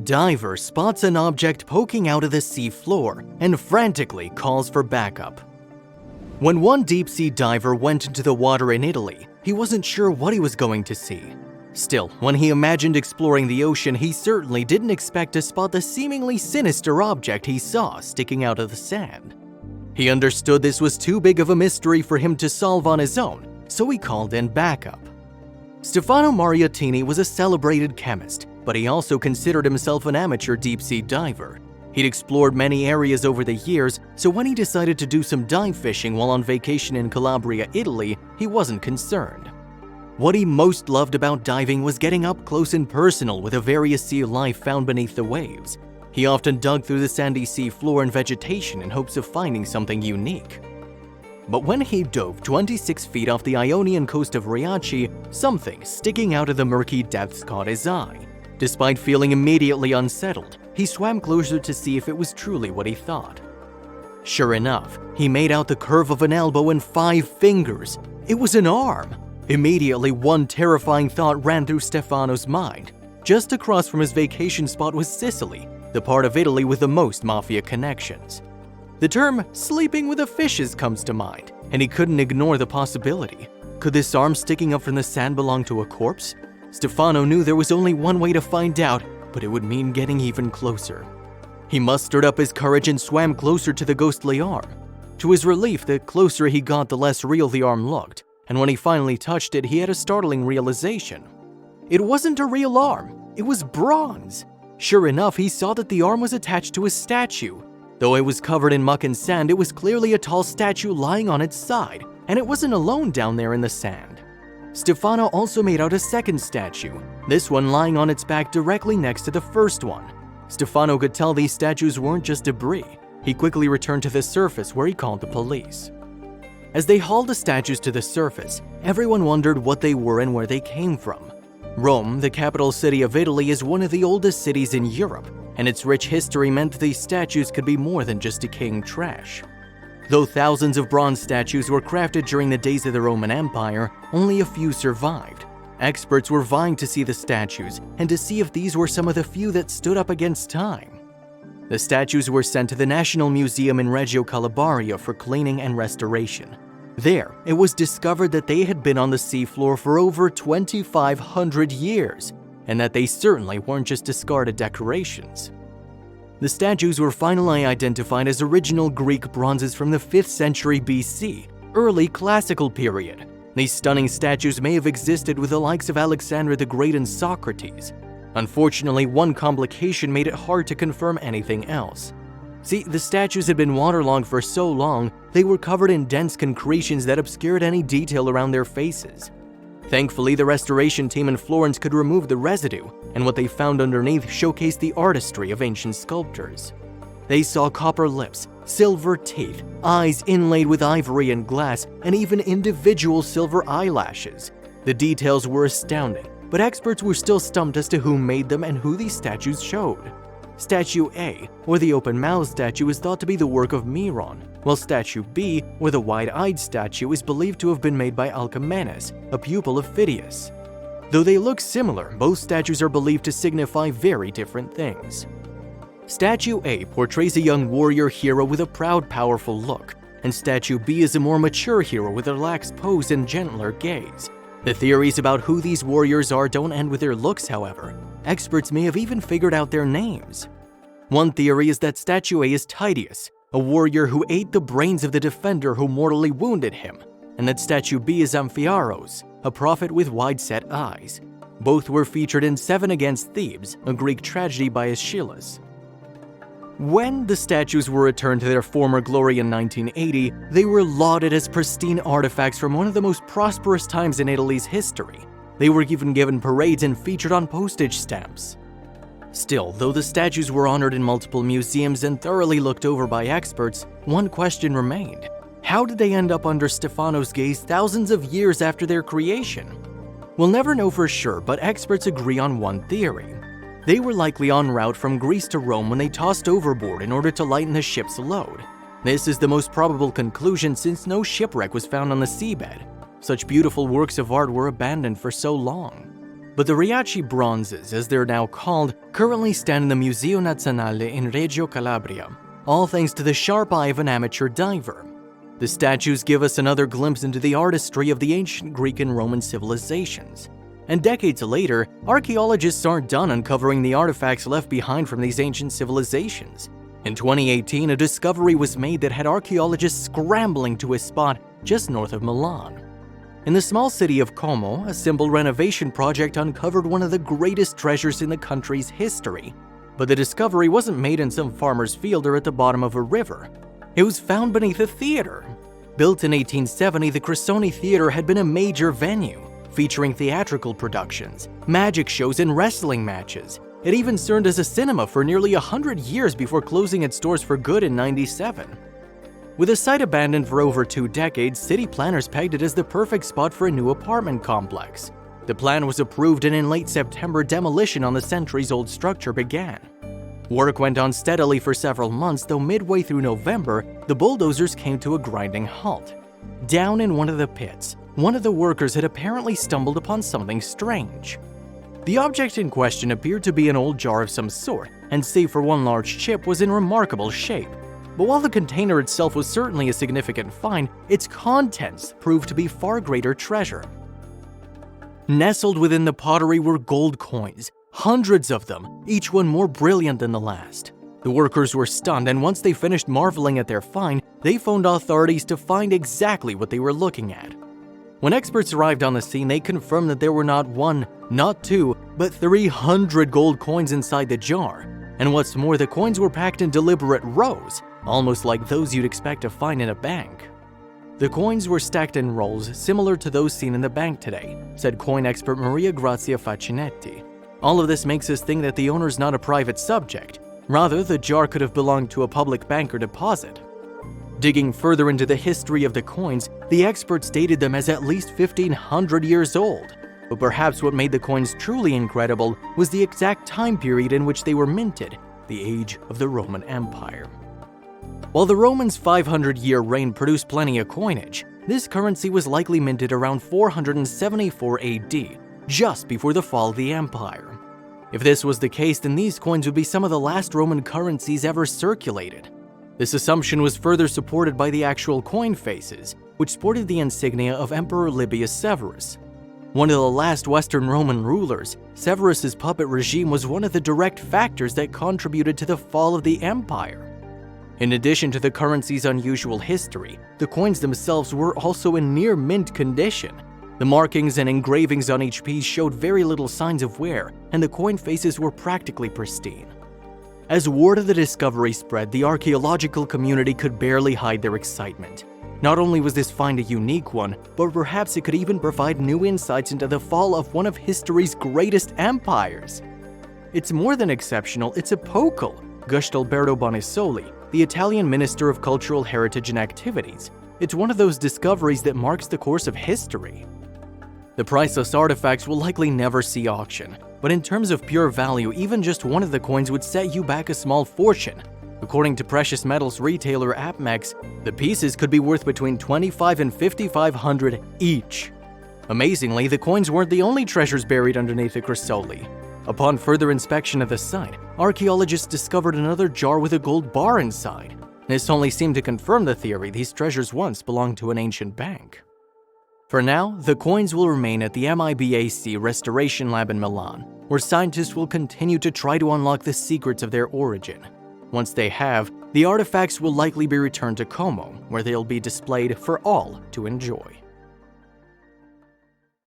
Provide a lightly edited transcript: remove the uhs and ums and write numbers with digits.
Diver spots an object poking out of the sea floor and frantically calls for backup. When one deep-sea diver went into the water in Italy, he wasn't sure what he was going to see. Still, when he imagined exploring the ocean, he certainly didn't expect to spot the seemingly sinister object he saw sticking out of the sand. He understood this was too big of a mystery for him to solve on his own, so he called in backup. Stefano Mariottini was a celebrated chemist, but he also considered himself an amateur deep-sea diver. He'd explored many areas over the years, so when he decided to do some dive fishing while on vacation in Calabria, Italy, he wasn't concerned. What he most loved about diving was getting up close and personal with the various sea life found beneath the waves. He often dug through the sandy sea floor and vegetation in hopes of finding something unique. But when he dove 26 feet off the Ionian coast of Riace, something sticking out of the murky depths caught his eye. Despite feeling immediately unsettled, he swam closer to see if it was truly what he thought. Sure enough, he made out the curve of an elbow and 5 fingers. It was an arm! Immediately, one terrifying thought ran through Stefano's mind. Just across from his vacation spot was Sicily, the part of Italy with the most mafia connections. The term "sleeping with the fishes" comes to mind, and he couldn't ignore the possibility. Could this arm sticking up from the sand belong to a corpse? Stefano knew there was only one way to find out, but it would mean getting even closer. He mustered up his courage and swam closer to the ghostly arm. To his relief, the closer he got, the less real the arm looked, and when he finally touched it, he had a startling realization. It wasn't a real arm, it was bronze. Sure enough, he saw that the arm was attached to a statue. Though it was covered in muck and sand, it was clearly a tall statue lying on its side, and it wasn't alone down there in the sand. Stefano also made out a second statue, this one lying on its back directly next to the first one. Stefano could tell these statues weren't just debris. He quickly returned to the surface where he called the police. As they hauled the statues to the surface, everyone wondered what they were and where they came from. Rome, the capital city of Italy, is one of the oldest cities in Europe, and its rich history meant that these statues could be more than just decaying trash. Though thousands of bronze statues were crafted during the days of the Roman Empire, only a few survived. Experts were vying to see the statues and to see if these were some of the few that stood up against time. The statues were sent to the National Museum in Reggio Calabria for cleaning and restoration. There, it was discovered that they had been on the seafloor for over 2,500 years, and that they certainly weren't just discarded decorations. The statues were finally identified as original Greek bronzes from the 5th century BC, early classical period. These stunning statues may have existed with the likes of Alexander the Great and Socrates. Unfortunately, one complication made it hard to confirm anything else. See, the statues had been waterlogged for so long, they were covered in dense concretions that obscured any detail around their faces. Thankfully, the restoration team in Florence could remove the residue, and what they found underneath showcased the artistry of ancient sculptors. They saw copper lips, silver teeth, eyes inlaid with ivory and glass, and even individual silver eyelashes. The details were astounding, but experts were still stumped as to who made them and who these statues showed. Statue A, or the open-mouthed statue, is thought to be the work of Miron, while Statue B, or the wide-eyed statue, is believed to have been made by Alcamenus, a pupil of Phidias. Though they look similar, both statues are believed to signify very different things. Statue A portrays a young warrior hero with a proud, powerful look, and Statue B is a more mature hero with a relaxed pose and gentler gaze. The theories about who these warriors are don't end with their looks, however. Experts may have even figured out their names. One theory is that Statue A is Titius, a warrior who ate the brains of the defender who mortally wounded him, and that Statue B is Amphiaros, a prophet with wide-set eyes. Both were featured in 7 Against Thebes, a Greek tragedy by Aeschylus. When the statues were returned to their former glory in 1980, they were lauded as pristine artifacts from one of the most prosperous times in Italy's history. They were even given parades and featured on postage stamps. Still, though the statues were honored in multiple museums and thoroughly looked over by experts, one question remained. How did they end up under Stefano's gaze thousands of years after their creation? We'll never know for sure, but experts agree on one theory. They were likely en route from Greece to Rome when they tossed overboard in order to lighten the ship's load. This is the most probable conclusion since no shipwreck was found on the seabed. Such beautiful works of art were abandoned for so long. But the Riace bronzes, as they're now called, currently stand in the Museo Nazionale in Reggio Calabria, all thanks to the sharp eye of an amateur diver. The statues give us another glimpse into the artistry of the ancient Greek and Roman civilizations. And decades later, archaeologists aren't done uncovering the artifacts left behind from these ancient civilizations. In 2018, a discovery was made that had archaeologists scrambling to a spot just north of Milan. In the small city of Como, a simple renovation project uncovered one of the greatest treasures in the country's history. But the discovery wasn't made in some farmer's field or at the bottom of a river. It was found beneath a theater. Built in 1870, the Cressoni Theater had been a major venue, featuring theatrical productions, magic shows, and wrestling matches. It even served as a cinema for nearly 100 years before closing its doors for good in '97. With the site abandoned for over 2 decades, city planners pegged it as the perfect spot for a new apartment complex. The plan was approved, and in late September, demolition on the centuries-old structure began. Work went on steadily for several months, though midway through November, the bulldozers came to a grinding halt. Down in one of the pits, one of the workers had apparently stumbled upon something strange. The object in question appeared to be an old jar of some sort, and save for one large chip, was in remarkable shape. But while the container itself was certainly a significant find, its contents proved to be far greater treasure. Nestled within the pottery were gold coins, hundreds of them, each one more brilliant than the last. The workers were stunned, and once they finished marveling at their find, they phoned authorities to find exactly what they were looking at. When experts arrived on the scene, they confirmed that there were not 1, not 2, but 300 gold coins inside the jar. And what's more, the coins were packed in deliberate rows, almost like those you'd expect to find in a bank. The coins were stacked in rolls similar to those seen in the bank today, said coin expert Maria Grazia Faccinetti. All of this makes us think that the owner's not a private subject. Rather, the jar could have belonged to a public bank or deposit. Digging further into the history of the coins, the experts dated them as at least 1,500 years old. But perhaps what made the coins truly incredible was the exact time period in which they were minted, the age of the Roman Empire. While the Romans' 500-year reign produced plenty of coinage, this currency was likely minted around 474 AD, just before the fall of the empire. If this was the case, then these coins would be some of the last Roman currencies ever circulated. This assumption was further supported by the actual coin faces, which sported the insignia of Emperor Libius Severus. One of the last Western Roman rulers, Severus's puppet regime was one of the direct factors that contributed to the fall of the empire. In addition to the currency's unusual history, the coins themselves were also in near mint condition. The markings and engravings on each piece showed very little signs of wear, and the coin faces were practically pristine. As word of the discovery spread, the archaeological community could barely hide their excitement. Not only was this find a unique one, but perhaps it could even provide new insights into the fall of one of history's greatest empires. It's more than exceptional, it's epochal, gushed Alberto Bonisoli, the Italian Minister of Cultural Heritage and Activities. It's one of those discoveries that marks the course of history. The priceless artifacts will likely never see auction, but in terms of pure value, even just one of the coins would set you back a small fortune. According to precious metals retailer APMEX, the pieces could be worth between $2,500 and $5,500 each. Amazingly, the coins weren't the only treasures buried underneath the Crisoli. Upon further inspection of the site, archaeologists discovered another jar with a gold bar inside. This only seemed to confirm the theory these treasures once belonged to an ancient bank. For now, the coins will remain at the MIBAC Restoration Lab in Milan, where scientists will continue to try to unlock the secrets of their origin. Once they have, the artifacts will likely be returned to Como, where they'll be displayed for all to enjoy.